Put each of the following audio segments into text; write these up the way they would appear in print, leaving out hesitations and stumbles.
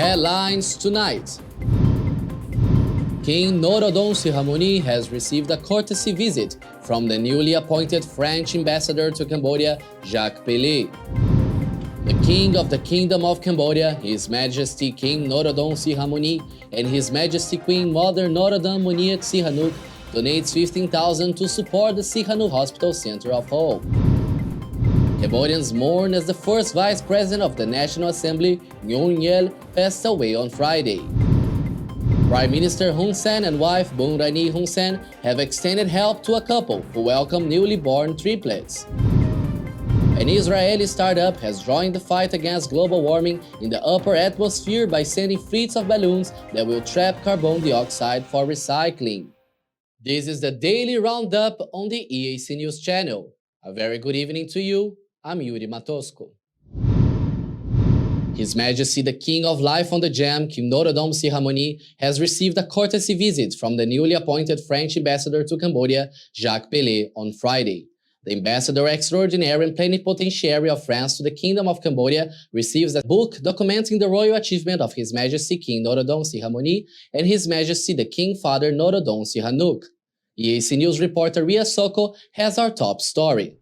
Headlines tonight. King Norodom Sihamoni has received a courtesy visit from the newly appointed French ambassador to Cambodia, Jacques Pelé. The King of the Kingdom of Cambodia, His Majesty King Norodom Sihamoni, and His Majesty Queen Mother Norodom Muniet Sihanouk donates 15,000 to support the Sihanouk Hospital Center of Hope. Cambodians mourn as the first Vice President of the National Assembly, Nguyen Yel, passed away on Friday. Prime Minister Hun Sen and wife Bun Rani Hun Sen have extended help to a couple who welcome newly born triplets. An Israeli startup has joined the fight against global warming in the upper atmosphere by sending fleets of balloons that will trap carbon dioxide for recycling. This is the Daily Roundup on the EAC News Channel. A very good evening to you. I'm Yuri Matosco. His Majesty the King of Life on the Jam, King Norodom Sihamoni, has received a courtesy visit from the newly appointed French ambassador to Cambodia, Jacques Pelé, on Friday. The ambassador extraordinary and plenipotentiary of France to the Kingdom of Cambodia receives a book documenting the royal achievement of His Majesty King Norodom Sihamoni and His Majesty the King Father Norodom Sihanouk. EAC News reporter Ria Soko has our top story.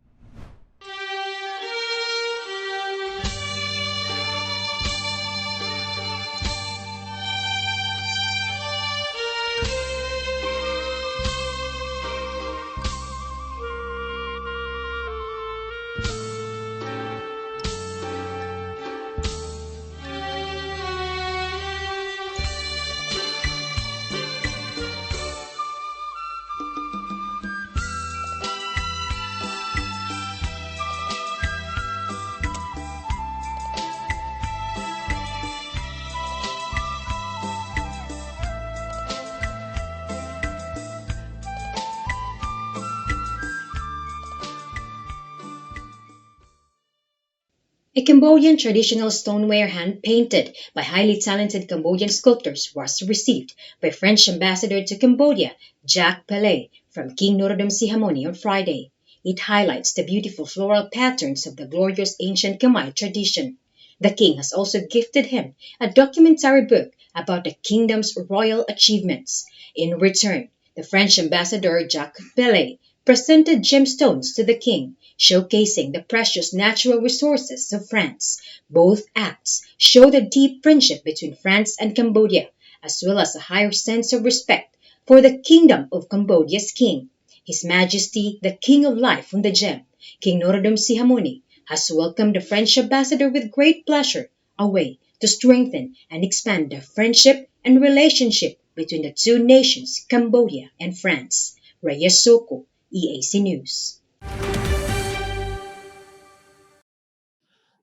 A Cambodian traditional stoneware hand-painted by highly talented Cambodian sculptors was received by French ambassador to Cambodia, Jacques Pelé, from King Norodom Sihamoni on Friday. It highlights the beautiful floral patterns of the glorious ancient Khmer tradition. The king has also gifted him a documentary book about the kingdom's royal achievements. In return, the French ambassador Jacques Pelé presented gemstones to the king, showcasing the precious natural resources of France. Both acts show the deep friendship between France and Cambodia, as well as a higher sense of respect for the Kingdom of Cambodia's king. His Majesty, the King of Life on the Gem, King Norodom Sihamoni, has welcomed the French ambassador with great pleasure, a way to strengthen and expand the friendship and relationship between the two nations, Cambodia and France. Reyes Soko, EAC News.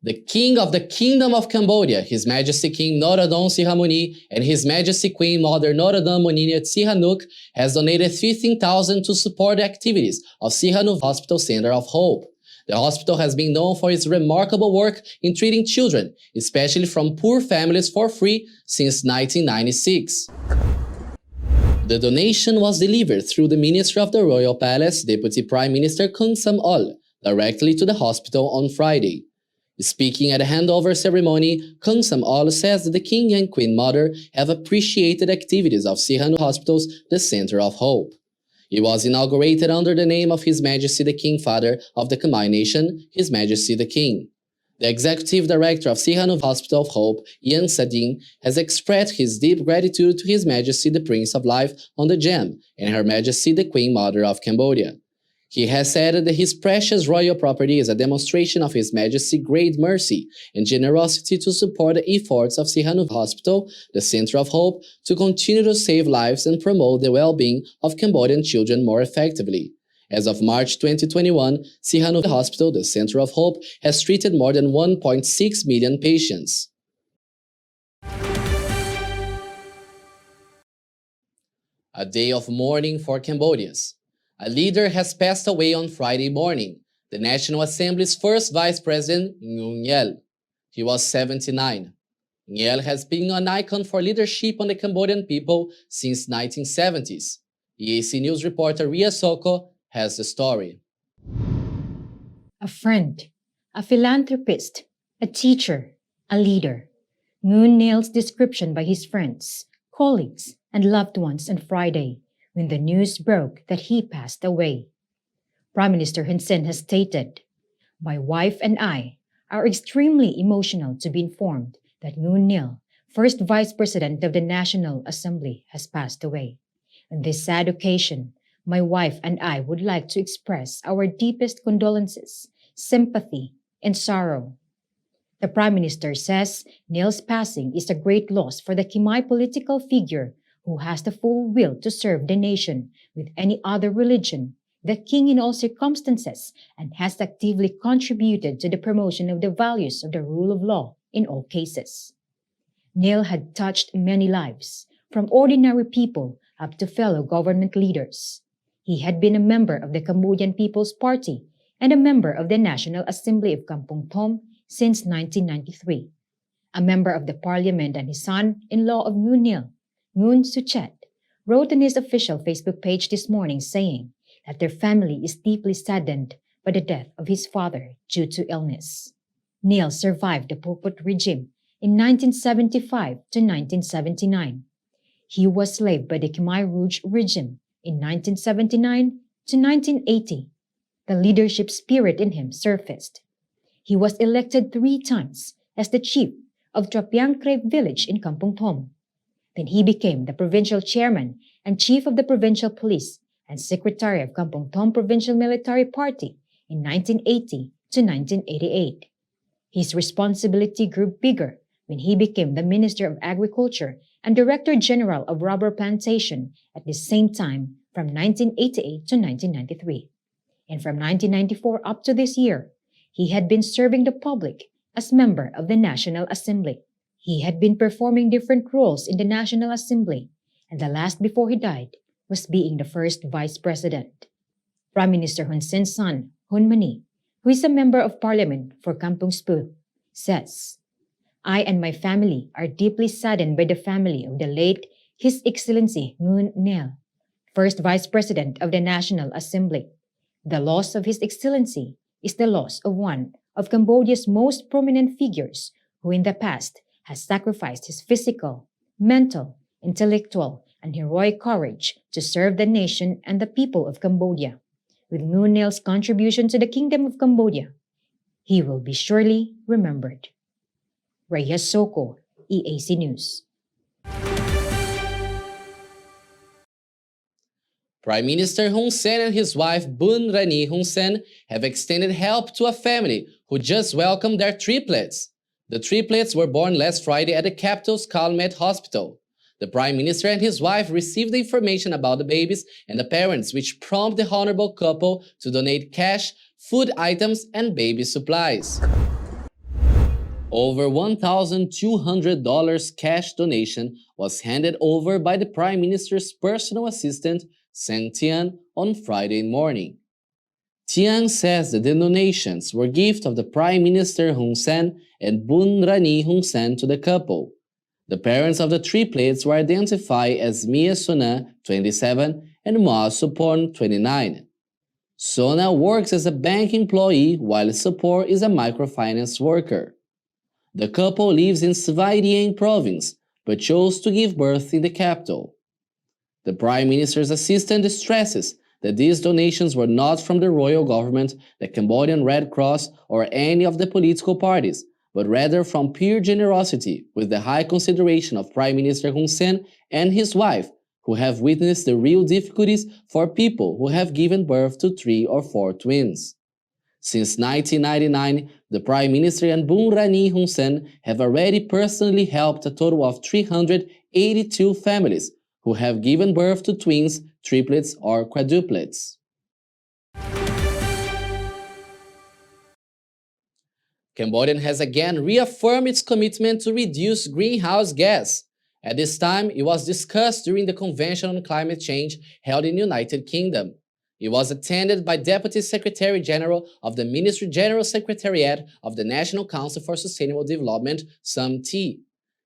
The King of the Kingdom of Cambodia, His Majesty King Norodom Sihamoni, and His Majesty Queen Mother Norodom Muniet Sihanouk has donated 15,000 to support the activities of Sihanouk Hospital Center of Hope. The hospital has been known for its remarkable work in treating children, especially from poor families, for free since 1996. The donation was delivered through the Ministry of the Royal Palace Deputy Prime Minister Kun Sam Ol directly to the hospital on Friday. Speaking at a handover ceremony, Kun Sam Ol says that the King and Queen Mother have appreciated activities of Sihanouk Hospital's The Center of Hope. It was inaugurated under the name of His Majesty the King Father of the Khmer Nation, His Majesty the King. The Executive Director of Sihanouk Hospital of Hope, Ian Sadin, has expressed his deep gratitude to His Majesty the Prince of Life on the Gem and Her Majesty the Queen Mother of Cambodia. He has said that his precious royal property is a demonstration of His Majesty's great mercy and generosity to support the efforts of Sihanouk Hospital, the Center of Hope, to continue to save lives and promote the well-being of Cambodian children more effectively. As of March 2021, Sihanouk Hospital, the Center of Hope, has treated more than 1.6 million patients. A day of mourning for Cambodians. A leader has passed away on Friday morning, the National Assembly's first Vice President, Nguyen Yel. He was 79. Nguyen has been an icon for leadership on the Cambodian people since 1970s. EAC News reporter Ria Soko has the story. A friend, a philanthropist, a teacher, a leader. Nguyen Nail's description by his friends, colleagues, and loved ones on Friday when the news broke that he passed away. Prime Minister Hun Sen has stated, "My wife and I are extremely emotional to be informed that Nguyen Nail, first Vice President of the National Assembly, has passed away. On this sad occasion, my wife and I would like to express our deepest condolences, sympathy, and sorrow." The Prime Minister says Nail's passing is a great loss for the Khmer political figure who has the full will to serve the nation with any other religion, the king in all circumstances, and has actively contributed to the promotion of the values of the rule of law in all cases. Nail had touched many lives, from ordinary people up to fellow government leaders. He had been a member of the Cambodian People's Party and a member of the National Assembly of Kampong Thom since 1993. A member of the parliament and his son-in-law of Nguyen Nail, Nguyen Suchet, wrote on his official Facebook page this morning saying that their family is deeply saddened by the death of his father due to illness. Nail survived the Pol Pot regime in 1975 to 1979. He was slaved by the Khmer Rouge regime in 1979 to 1980. The leadership spirit in him surfaced. He was elected 3 times as the chief of Trapiang Krave village in Kampong Thom. Then he became the provincial chairman and chief of the provincial police and secretary of Kampong Thom Provincial Military Party in 1980 to 1988. His responsibility grew bigger when he became the Minister of Agriculture and Director General of Rubber Plantation at the same time from 1988 to 1993. And from 1994 up to this year, he had been serving the public as member of the National Assembly. He had been performing different roles in the National Assembly, and the last before he died was being the first Vice President. Prime Minister Hun Sen's son, Hun Mani, who is a member of parliament for Kampong Spu, says, "I and my family are deeply saddened by the family of the late His Excellency Nguyen Nail, first Vice President of the National Assembly. The loss of His Excellency is the loss of one of Cambodia's most prominent figures who in the past has sacrificed his physical, mental, intellectual, and heroic courage to serve the nation and the people of Cambodia. With Nguyen Nail's contribution to the Kingdom of Cambodia, he will be surely remembered." Rhea Soko, EAC News. Prime Minister Hun Sen and his wife Bun Rani Hun Sen have extended help to a family who just welcomed their triplets. The triplets were born last Friday at the capital's Calmet Hospital. The Prime Minister and his wife received the information about the babies and the parents, which prompted the honorable couple to donate cash, food items, and baby supplies. Over $1,200 cash donation was handed over by the Prime Minister's personal assistant, Sang Tian, on Friday morning. Tian says that the donations were gifts of the Prime Minister Hun Sen and Bun Rani Hun Sen to the couple. The parents of the triplets were identified as Mia Sona, 27, and Ma Supon, 29. Sona works as a bank employee while Supor is a microfinance worker. The couple lives in Svay Rieng province, but chose to give birth in the capital. The Prime Minister's assistant stresses that these donations were not from the royal government, the Cambodian Red Cross, or any of the political parties, but rather from pure generosity with the high consideration of Prime Minister Hun Sen and his wife, who have witnessed the real difficulties for people who have given birth to 3 or 4 twins. Since 1999, the Prime Minister and Bun Rani Hun Sen have already personally helped a total of 382 families who have given birth to twins, triplets, or quadruplets. Cambodia has again reaffirmed its commitment to reduce greenhouse gas. At this time, it was discussed during the Convention on Climate Change held in the United Kingdom. It was attended by Deputy Secretary General of the Ministry General Secretariat of the National Council for Sustainable Development, SUMT.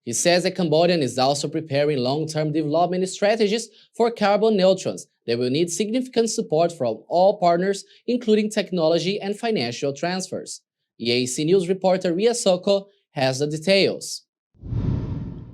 He says that Cambodia is also preparing long-term development strategies for carbon neutrals that will need significant support from all partners, including technology and financial transfers. EAC News reporter Rhea Soko has the details.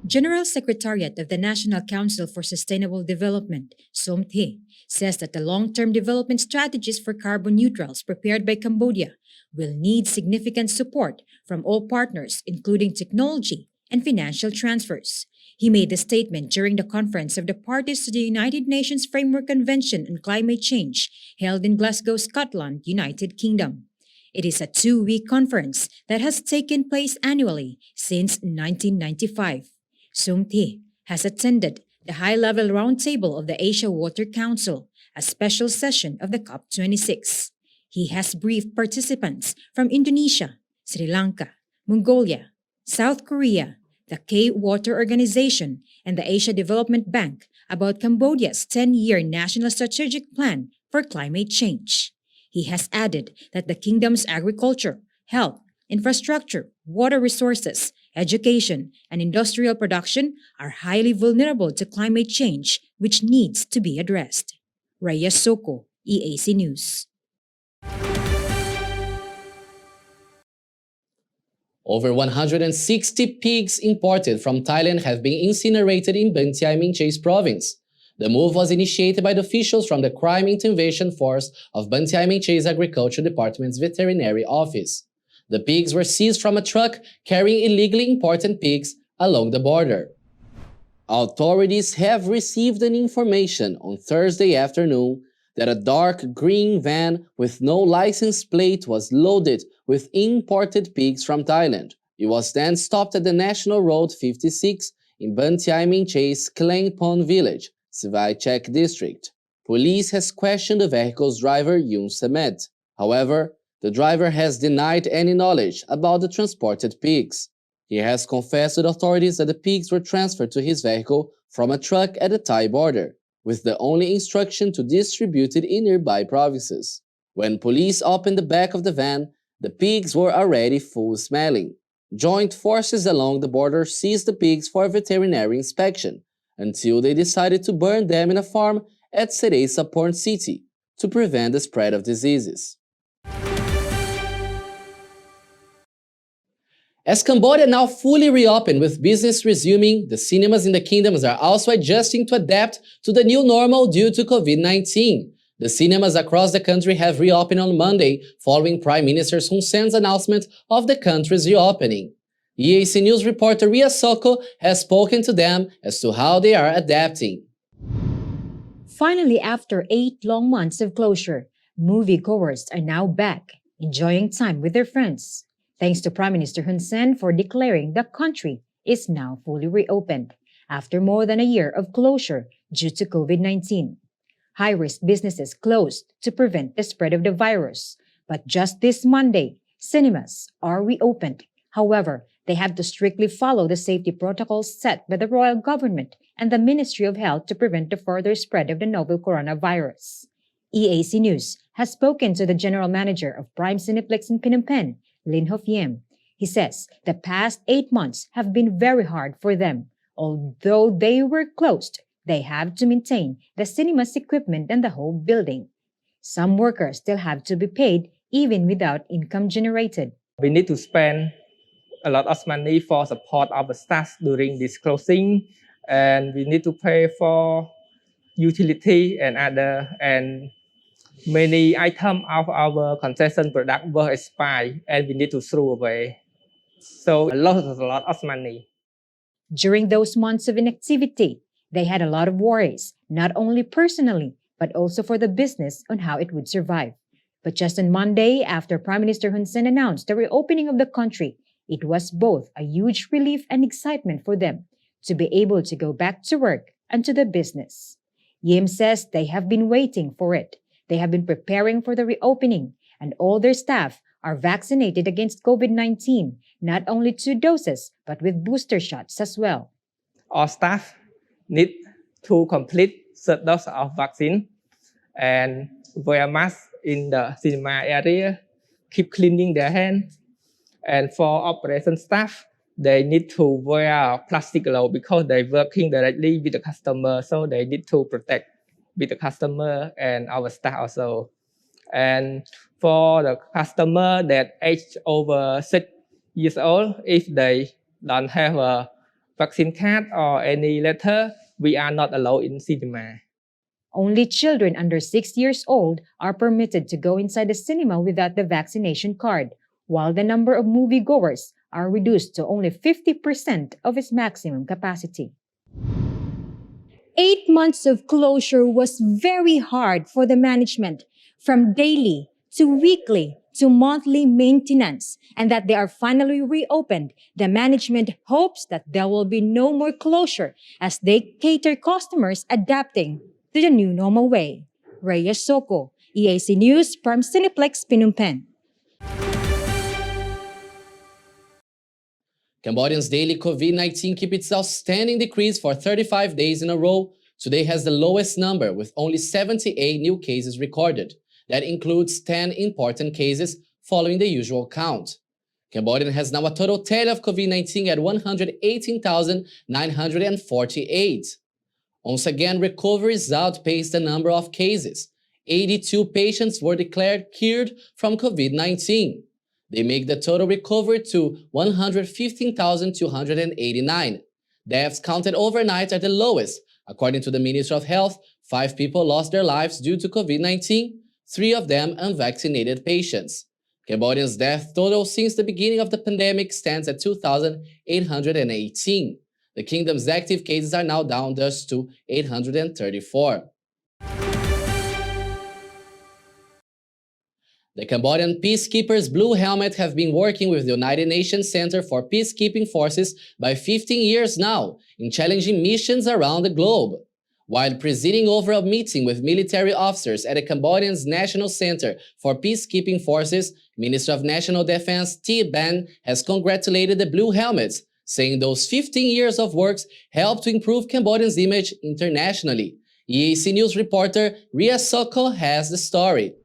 General Secretariat of the National Council for Sustainable Development, SOMTHE, says that the long-term development strategies for carbon neutrals prepared by Cambodia will need significant support from all partners, including technology and financial transfers. He made the statement during the conference of the parties to the United Nations Framework Convention on Climate Change held in Glasgow, Scotland, United Kingdom. It is a 2-week conference that has taken place annually since 1995. Sumthi has attended the high-level roundtable of the Asia Water Council, a special session of the COP26. He has briefed participants from Indonesia, Sri Lanka, Mongolia, South Korea, the K-Water Organization, and the Asia Development Bank about Cambodia's 10-year National Strategic Plan for Climate Change. He has added that the kingdom's agriculture, health, infrastructure, water resources, education, and industrial production are highly vulnerable to climate change, which needs to be addressed. Raya Soko, EAC News. Over 160 pigs imported from Thailand have been incinerated in Ban Thai Minh Chase province. The move was initiated by the officials from the Crime Intervention Force of Ban Thai Minh Chase Agriculture Department's Veterinary Office. The pigs were seized from a truck carrying illegally imported pigs along the border. Authorities have received an information on Thursday afternoon that a dark green van with no license plate was loaded with imported pigs from Thailand. It was then stopped at the National Road 56 in Ban Thai Minh Chase Kleng Pon village, Svai Chek district. Police has questioned the vehicle's driver Yun Samet. However, the driver has denied any knowledge about the transported pigs. He has confessed to the authorities that the pigs were transferred to his vehicle from a truck at the Thai border, with the only instruction to distribute it in nearby provinces. When police opened the back of the van, the pigs were already full-smelling. Joint forces along the border seized the pigs for veterinary inspection until they decided to burn them in a farm at Seresa Port City to prevent the spread of diseases. As Cambodia now fully reopened with business resuming, the cinemas in the kingdoms are also adjusting to adapt to the new normal due to COVID-19. The cinemas across the country have reopened on Monday following Prime Minister Hun Sen's announcement of the country's reopening. EAC News reporter Ria Soko has spoken to them as to how they are adapting. Finally, after 8 long months of closure, moviegoers are now back, enjoying time with their friends. Thanks to Prime Minister Hun Sen for declaring the country is now fully reopened after more than a year of closure due to COVID-19. High-risk businesses closed to prevent the spread of the virus. But just this Monday, cinemas are reopened. However, they have to strictly follow the safety protocols set by the royal government and the Ministry of Health to prevent the further spread of the novel coronavirus. EAC News has spoken to the general manager of Prime Cineplex in Phnom Penh, Lin Ho Phiem. He says the past 8 months have been very hard for them. Although they were closed, they have to maintain the cinema's equipment and the whole building. Some workers still have to be paid even without income generated. We need to spend a lot of money for support of the staff during this closing, and we need to pay for utility and other, and many items of our concession product were expired and we need to throw away. So a lot of money. During those months of inactivity, they had a lot of worries, not only personally, but also for the business on how it would survive. But just on Monday, after Prime Minister Hun Sen announced the reopening of the country, it was both a huge relief and excitement for them to be able to go back to work and to the business. Yim says they have been waiting for it. They have been preparing for the reopening, and all their staff are vaccinated against COVID-19, not only 2 doses, but with booster shots as well. Our staff need to complete third dose of vaccine and wear masks in the cinema area, keep cleaning their hands. And for operation staff, they need to wear plastic glove because they're working directly with the customer, so they need to protect with the customer and our staff also. And for the customer that age over 6 years old, if they don't have a vaccine card or any letter, we are not allowed in cinema. Only children under 6 years old are permitted to go inside the cinema without the vaccination card, while the number of moviegoers are reduced to only 50% of its maximum capacity. 8 months of closure was very hard for the management, from daily to weekly to monthly maintenance, and that they are finally reopened. The management hopes that there will be no more closure as they cater customers adapting to the new normal way. Reyes Soko, EAC News from Cineplex, Phnom Penh. Cambodia's daily COVID-19 keeps its outstanding decrease for 35 days in a row. Today has the lowest number with only 78 new cases recorded. That includes 10 important cases following the usual count. Cambodia has now a total tally of COVID-19 at 118,948. Once again, recoveries outpaced the number of cases. 82 patients were declared cured from COVID-19. They make the total recovery to 115,289. Deaths counted overnight are the lowest. According to the Minister of Health, 5 people lost their lives due to COVID-19, 3 of them unvaccinated patients. Cambodia's death total since the beginning of the pandemic stands at 2,818. The kingdom's active cases are now down just to 834. The Cambodian peacekeepers Blue Helmet have been working with the United Nations Center for Peacekeeping Forces by 15 years now in challenging missions around the globe. While presiding over a meeting with military officers at the Cambodian's National Center for Peacekeeping Forces, Minister of National Defense T. Ban has congratulated the Blue Helmets, saying those 15 years of works helped to improve Cambodia's image internationally. EAC News reporter Ria Soko has the story.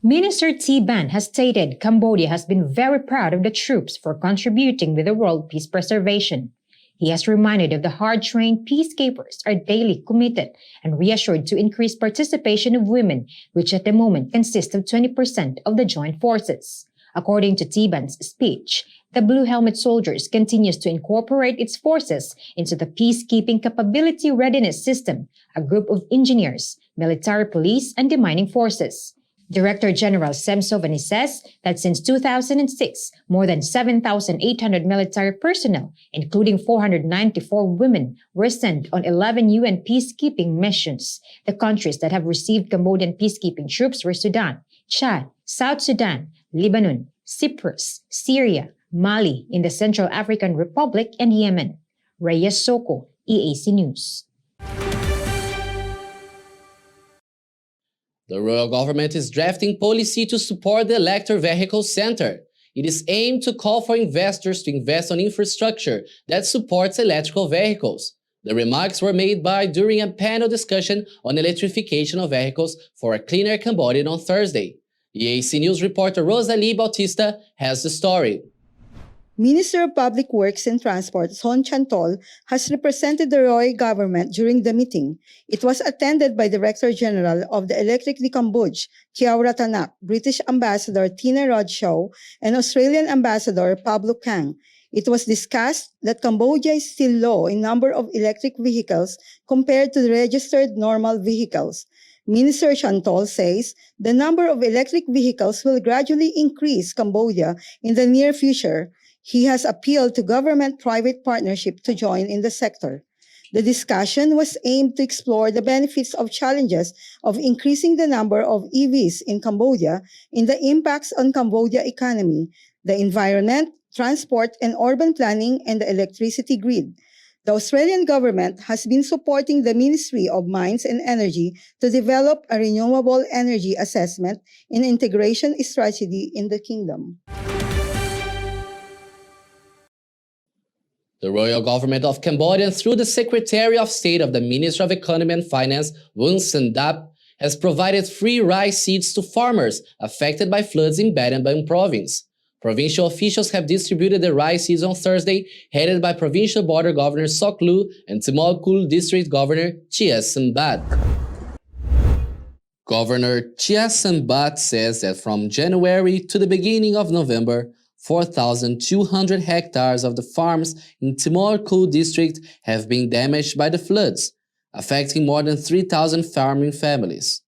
Minister T. Ban has stated Cambodia has been very proud of the troops for contributing with the world peace preservation. He has reminded of the hard-trained peacekeepers are daily committed and reassured to increase participation of women, which at the moment consist of 20% of the joint forces. According to T. Ban's speech, the Blue Helmet Soldiers continues to incorporate its forces into the Peacekeeping Capability Readiness System, a group of engineers, military police, and demining forces. Director General Sem Sovani says that since 2006, more than 7,800 military personnel, including 494 women, were sent on 11 UN peacekeeping missions. The countries that have received Cambodian peacekeeping troops were Sudan, Chad, South Sudan, Lebanon, Cyprus, Syria, Mali in the Central African Republic, and Yemen. Reyes Soko, EAC News. The royal government is drafting policy to support the electric vehicle center. It is aimed to call for investors to invest on infrastructure that supports electrical vehicles. The remarks were made during a panel discussion on electrification of vehicles for a cleaner Cambodia on Thursday. EAC News reporter Rosalie Bautista has the story. Minister of Public Works and Transport Son Chantol has represented the royal government during the meeting. It was attended by Director General of the Electric de Cambodge, Kiaura Tanak, British Ambassador Tina Rodshaw, and Australian Ambassador Pablo Kang. It was discussed that Cambodia is still low in number of electric vehicles compared to the registered normal vehicles. Minister Chantol says the number of electric vehicles will gradually increase Cambodia in the near future. He has appealed to government-private partnership to join in the sector. The discussion was aimed to explore the benefits of challenges of increasing the number of EVs in Cambodia and the impacts on Cambodia economy, the environment, transport and urban planning, and the electricity grid. The Australian government has been supporting the Ministry of Mines and Energy to develop a renewable energy assessment and integration strategy in the kingdom. The royal government of Cambodia, through the Secretary of State of the Ministry of Economy and Finance, Hun Sen, has provided free rice seeds to farmers affected by floods in Battambang Ban province. Provincial officials have distributed the rice seeds on Thursday, headed by Provincial Border Governor Sok Lu and Timor Kul District Governor Chia Sambat. Governor Chia Sambat says that from January to the beginning of November, 4,200 hectares of the farms in Timor Ku district have been damaged by the floods, affecting more than 3,000 farming families.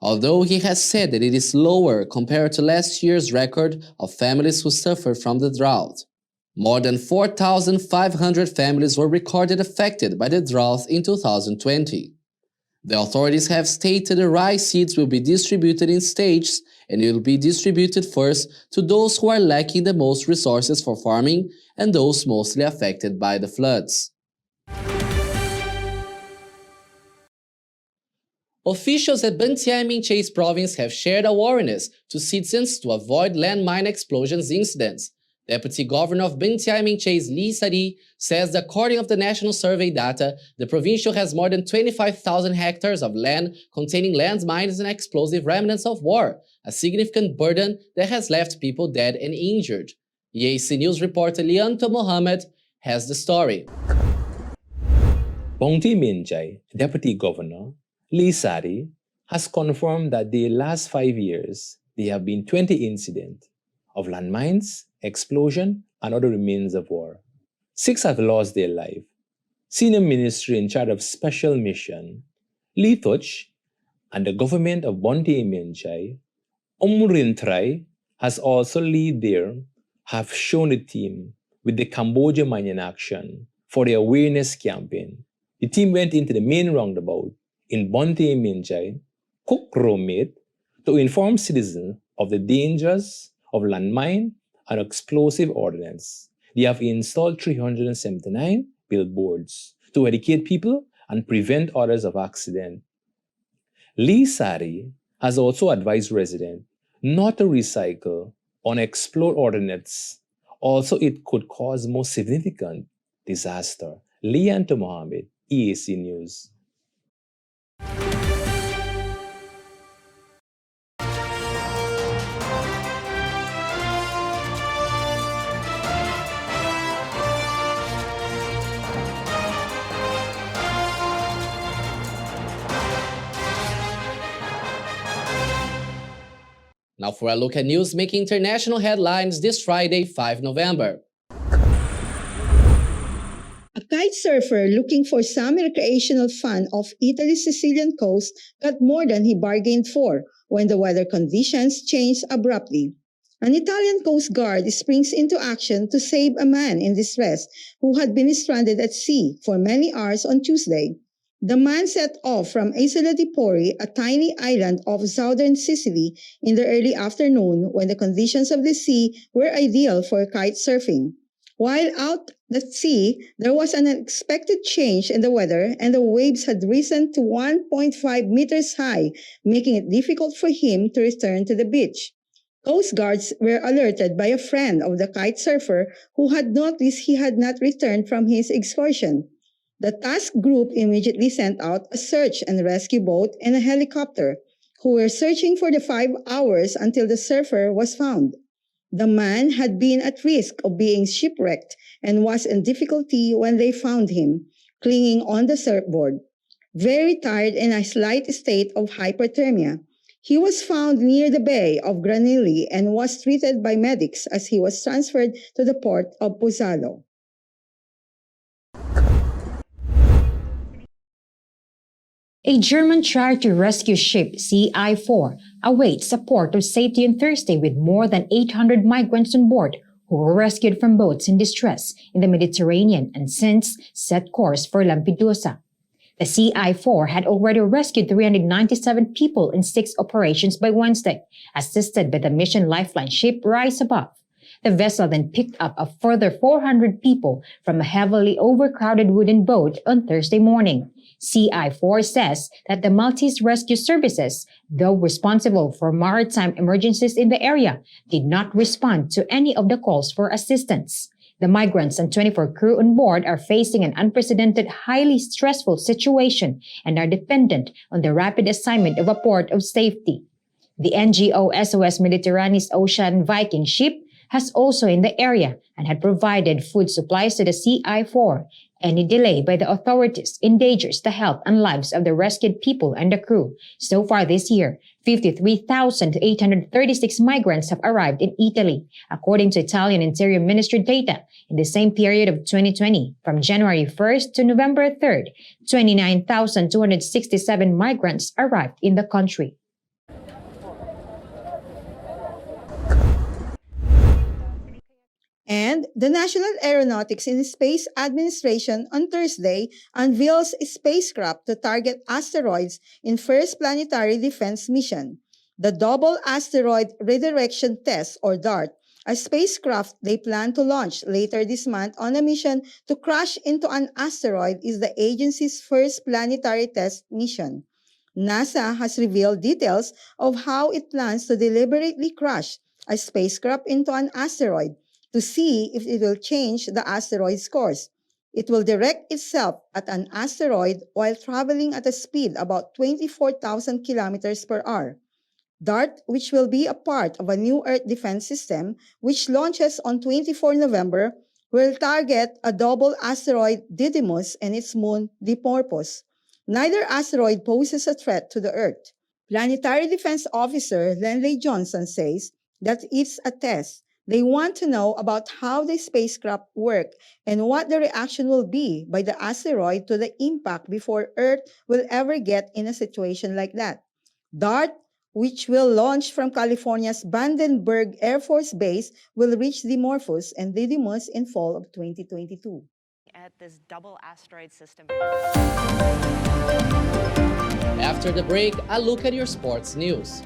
Although he has said that it is lower compared to last year's record of families who suffered from the drought. More than 4,500 families were recorded affected by the drought in 2020. The authorities have stated the rice seeds will be distributed in stages and it will be distributed first to those who are lacking the most resources for farming and those mostly affected by the floods. Officials at Bantian Minchay's province have shared awareness to citizens to avoid landmine explosions incidents. Deputy Governor of Bantian Minchay's Lee Sari says that according to the national survey data, the provincial has more than 25,000 hectares of land containing landmines and explosive remnants of war, a significant burden that has left people dead and injured. EAC News reporter Lianto Mohammed has the story. Bantian Minchay, Deputy Governor Lee Sari, has confirmed that the last 5 years there have been 20 incidents of landmines, explosion, and other remains of war. 6 have lost their life. Senior Minister in charge of Special Mission, Lee Touch, and the government of Bantian Minchay, Umrintrai, has also lead there, have shown the team with the Cambodia mining action for the awareness campaign. The team went into the main roundabout in Bantian Minchay, Cook Romit, to inform citizens of the dangers of landmine and explosive ordnance. They have installed 379 billboards to educate people and prevent others of accident. Lee Sari has also advised residents not to recycle or explode ordnance. Also, it could cause more significant disaster. Lianto Mohammed, EAC News. Now for a look at news making international headlines this Friday, 5 November. A kite surfer looking for some recreational fun off Italy's Sicilian coast got more than he bargained for when the weather conditions changed abruptly. An Italian Coast Guard springs into action to save a man in distress who had been stranded at sea for many hours on Tuesday. The man set off from Isola di Pori, a tiny island off southern Sicily, in the early afternoon when the conditions of the sea were ideal for kite surfing. While out at sea, there was an unexpected change in the weather and the waves had risen to 1.5 meters high, making it difficult for him to return to the beach. Coast Guards were alerted by a friend of the kite surfer who had noticed he had not returned from his excursion. The task group immediately sent out a search and rescue boat and a helicopter, who were searching for the 5 hours until the surfer was found. The man had been at risk of being shipwrecked and was in difficulty when they found him, clinging on the surfboard. Very tired and in a slight state of hypothermia, he was found near the bay of Granili and was treated by medics as he was transferred to the port of Pozzallo. A German charter rescue ship CI-4 awaits support of safety on Thursday with more than 800 migrants on board who were rescued from boats in distress in the Mediterranean and since set course for Lampedusa. The CI-4 had already rescued 397 people in 6 operations by Wednesday, assisted by the mission lifeline ship Rise Above. The vessel then picked up a further 400 people from a heavily overcrowded wooden boat on Thursday morning. CI-4 says that the Maltese Rescue Services, though responsible for maritime emergencies in the area, did not respond to any of the calls for assistance. The migrants and 24 crew on board are facing an unprecedented, highly stressful situation and are dependent on the rapid assignment of a port of safety. The NGO SOS Mediterranean's Ocean Viking ship has also in the area and had provided food supplies to the CI-4. Any delay by the authorities endangers the health and lives of the rescued people and the crew. So far this year, 53,836 migrants have arrived in Italy, according to Italian Interior Ministry data. In the same period of 2020, from January 1st to November 3rd, 29,267 migrants arrived in the country. And the National Aeronautics and Space Administration on Thursday unveils a spacecraft to target asteroids in first planetary defense mission. The Double Asteroid Redirection Test, or DART, a spacecraft they plan to launch later this month on a mission to crash into an asteroid, is the agency's first planetary test mission. NASA has revealed details of how it plans to deliberately crash a spacecraft into an asteroid to see if it will change the asteroid's course. It will direct itself at an asteroid while traveling at a speed about 24,000 kilometers per hour. DART, which will be a part of a new Earth defense system, which launches on 24 November, will target a double asteroid Didymos and its moon Dimorphos. Neither asteroid poses a threat to the Earth. Planetary Defense Officer Lenley Johnson says that it's a test. They want to know about how the spacecraft work and what the reaction will be by the asteroid to the impact before Earth will ever get in a situation like that. DART, which will launch from California's Vandenberg Air Force Base, will reach Dimorphos and Didymos in fall of 2022. At this double asteroid system. After the break, a look at your sports news.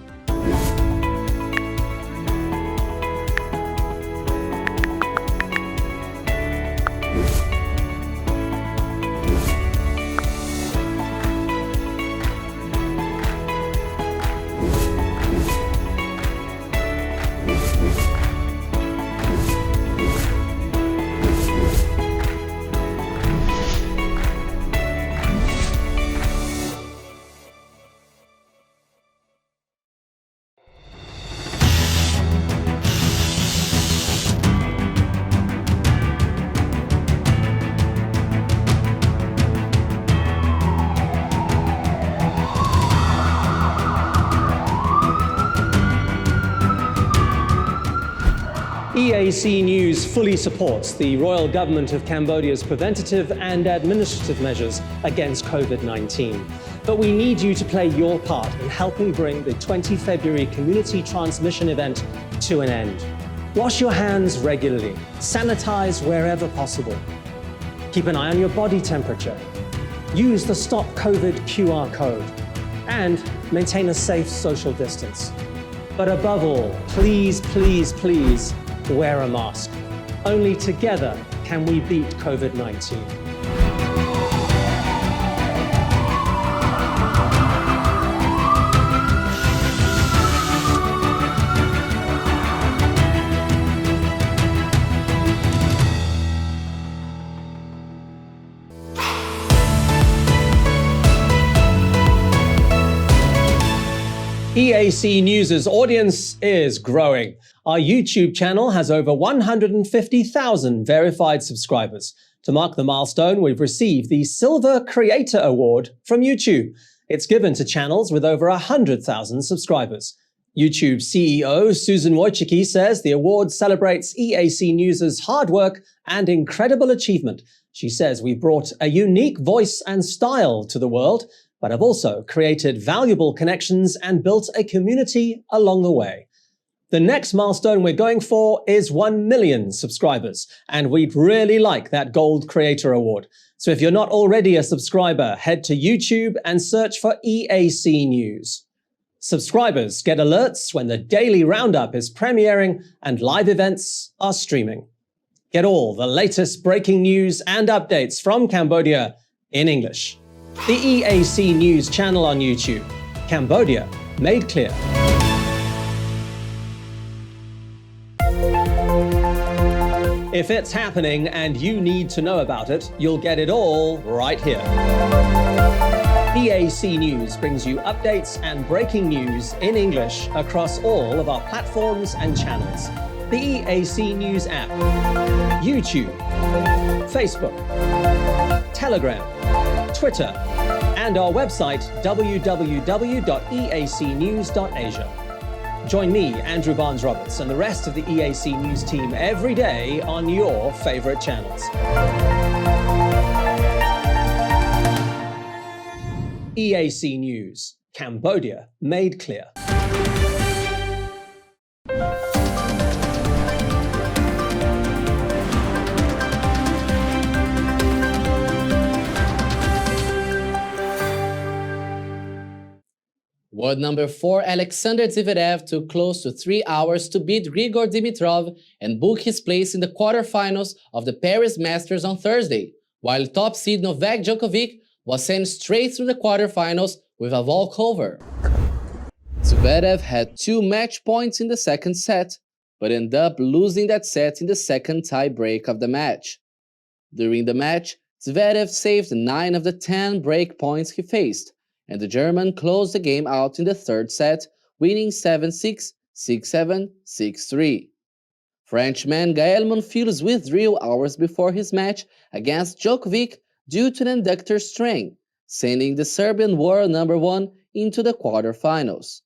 EAC News fully supports the Royal Government of Cambodia's preventative and administrative measures against COVID-19. But we need you to play your part in helping bring the 20 February community transmission event to an end. Wash your hands regularly, sanitize wherever possible. Keep an eye on your body temperature. Use the Stop COVID QR code and maintain a safe social distance. But above all, please, please, please, wear a mask. Only together can we beat COVID-19. EAC News' audience is growing. Our YouTube channel has over 150,000 verified subscribers. To mark the milestone, we've received the Silver Creator Award from YouTube. It's given to channels with over 100,000 subscribers. YouTube CEO Susan Wojcicki says the award celebrates EAC News' hard work and incredible achievement. She says we brought a unique voice and style to the world, but have also created valuable connections and built a community along the way. The next milestone we're going for is 1 million subscribers, and we'd really like that Gold Creator Award. So if you're not already a subscriber, head to YouTube and search for EAC News. Subscribers get alerts when the Daily Roundup is premiering and live events are streaming. Get all the latest breaking news and updates from Cambodia in English. The EAC News channel on YouTube. Cambodia made clear. If it's happening and you need to know about it, you'll get it all right here. EAC News brings you updates and breaking news in English across all of our platforms and channels. the EAC News app, YouTube, Facebook, Telegram, Twitter, and our website www.eacnews.asia. Join me, Andrew Barnes-Roberts, and the rest of the EAC News team every day on your favorite channels. EAC News, Cambodia made clear. World number 4 Alexander Zverev took close to 3 hours to beat Grigor Dimitrov and book his place in the quarterfinals of the Paris Masters on Thursday, while top seed Novak Djokovic was sent straight through the quarterfinals with a walkover. Zverev had 2 match points in the second set, but ended up losing that set in the second tie-break of the match. During the match, Zverev saved 9 of the 10 break points he faced, and the German closed the game out in the third set, winning 7-6, 6-7, 6-3. Frenchman Gael Monfils withdrew hours before his match against Djokovic due to an adductor strain, sending the Serbian world number 1 into the quarterfinals.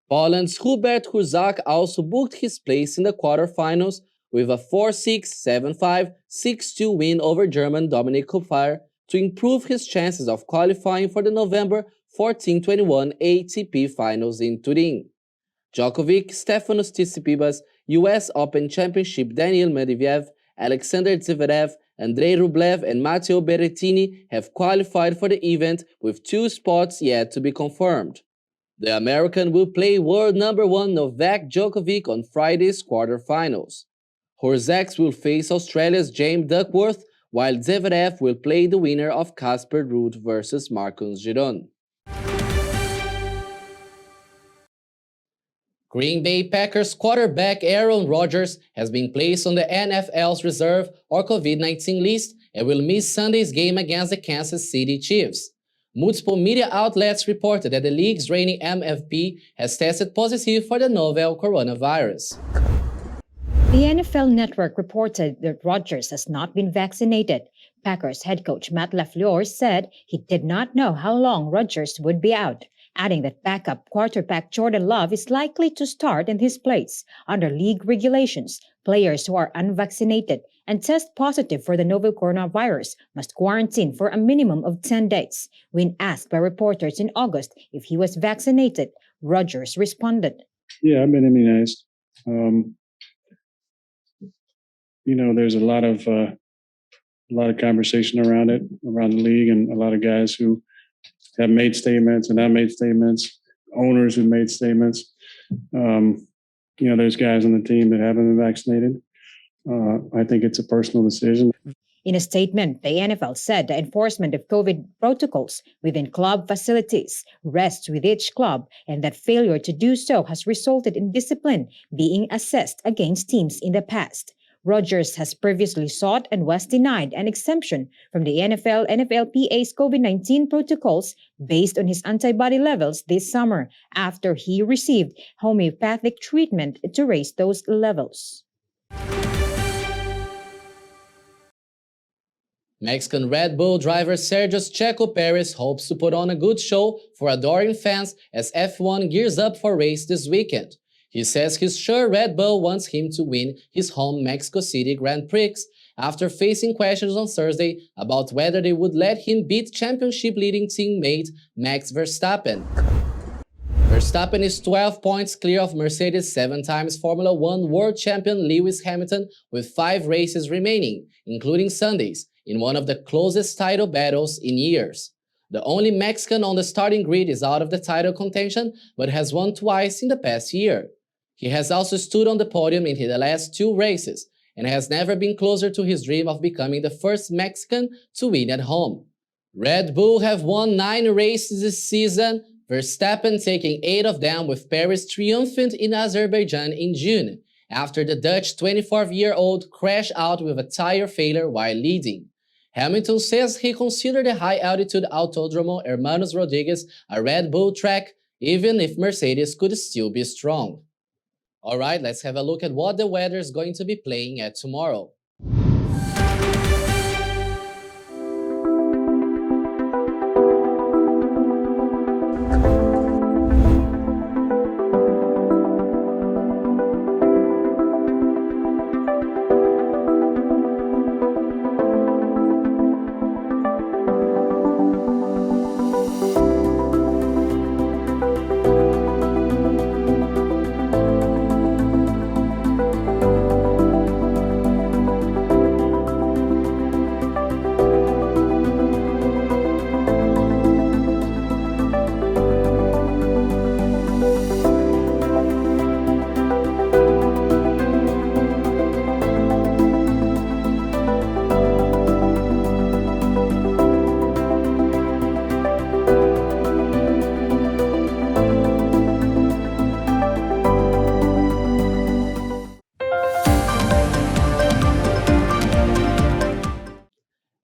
Poland's Hubert Hurkacz also booked his place in the quarterfinals with a 4-6, 7-5, 6-2 win over German Dominik Koepfer to improve his chances of qualifying for the November 14-21 ATP Finals in Turin. Djokovic, Stefanos Tsitsipas, US Open Championship Daniil Medvedev, Alexander Zverev, Andrei Rublev and Matteo Berrettini have qualified for the event with 2 spots yet to be confirmed. The American will play world number 1 Novak Djokovic on Friday's quarterfinals. Hurkacz will face Australia's James Duckworth, while Zverev will play the winner of Casper Ruud versus Marcus Giron. Green Bay Packers quarterback Aaron Rodgers has been placed on the NFL's reserve or COVID-19 list and will miss Sunday's game against the Kansas City Chiefs. Multiple media outlets reported that the league's reigning MVP has tested positive for the novel coronavirus. The NFL Network reported that Rodgers has not been vaccinated. Packers head coach Matt LaFleur said he did not know how long Rodgers would be out, adding that backup quarterback Jordan Love is likely to start in his place. Under league regulations, players who are unvaccinated and test positive for the novel coronavirus must quarantine for a minimum of 10 days. When asked by reporters in August if he was vaccinated, Rodgers responded, "Yeah, I've been immunized. There's a lot of conversation around it, around the league, and a lot of guys who have made statements and I made statements, owners who made statements. There's guys on the team that haven't been vaccinated. I think it's a personal decision." In a statement, the NFL said the enforcement of COVID protocols within club facilities rests with each club, and that failure to do so has resulted in discipline being assessed against teams in the past. Rodgers has previously sought and was denied an exemption from the NFLPA's COVID-19 protocols based on his antibody levels this summer after he received homeopathic treatment to raise those levels. Mexican Red Bull driver Sergio Checo Perez hopes to put on a good show for adoring fans as F1 gears up for race this weekend. He says he's sure Red Bull wants him to win his home Mexico City Grand Prix after facing questions on Thursday about whether they would let him beat championship-leading teammate Max Verstappen. Verstappen is 12 points clear of Mercedes' 7-time Formula 1 world champion Lewis Hamilton with 5 races remaining, including Sunday's, in one of the closest title battles in years. The only Mexican on the starting grid is out of the title contention, but has won twice in the past year. He has also stood on the podium in the last 2 races, and has never been closer to his dream of becoming the first Mexican to win at home. Red Bull have won 9 races this season, Verstappen taking 8 of them with Perez triumphant in Azerbaijan in June, after the Dutch 24-year-old crashed out with a tire failure while leading. Hamilton says he considered the high-altitude Autódromo Hermanos Rodriguez a Red Bull track, even if Mercedes could still be strong. Alright, let's have a look at what the weather is going to be playing at tomorrow.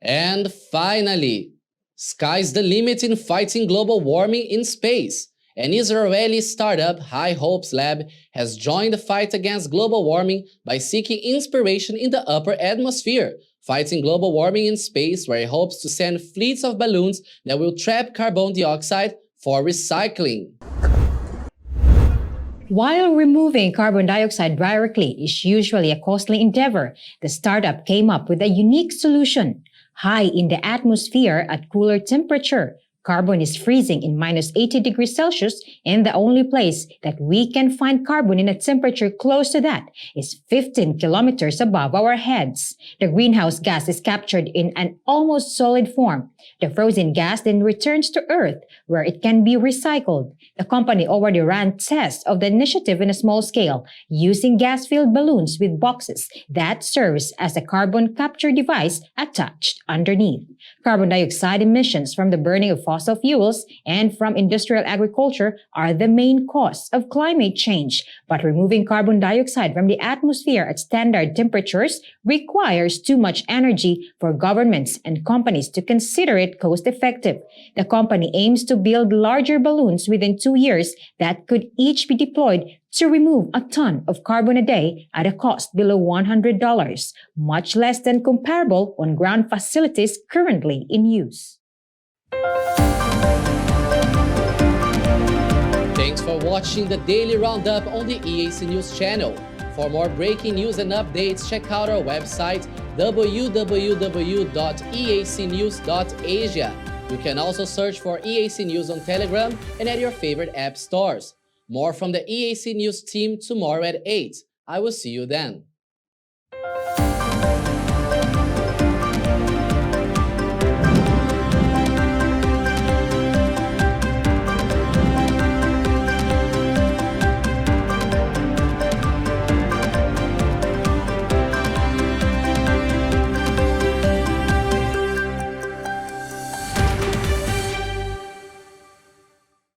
And finally, sky's the limit in fighting global warming in space. An Israeli startup, High Hopes Lab, has joined the fight against global warming by seeking inspiration in the upper atmosphere, fighting global warming in space, where it hopes to send fleets of balloons that will trap carbon dioxide for recycling. While removing carbon dioxide directly is usually a costly endeavor, the startup came up with a unique solution. High in the atmosphere at cooler temperature, carbon is freezing in -80 degrees Celsius, and the only place that we can find carbon in a temperature close to that is 15 kilometers above our heads. The greenhouse gas is captured in an almost solid form. The frozen gas then returns to Earth, where it can be recycled. The company already ran tests of the initiative in a small scale, using gas-filled balloons with boxes that serves as a carbon capture device attached underneath. Carbon dioxide emissions from the burning of fossil fuels and from industrial agriculture are the main cause of climate change, but removing carbon dioxide from the atmosphere at standard temperatures requires too much energy for governments and companies to consider it cost-effective. The company aims to build larger balloons within 2 years that could each be deployed to remove a ton of carbon a day at a cost below $100, much less than comparable on-ground facilities currently in use. Thanks for watching the Daily Roundup on the EAC News channel. For more breaking news and updates, check out our website www.eacnews.asia. You can also search for EAC News on Telegram and at your favorite app stores. More from the EAC News team tomorrow at 8. I will see you then.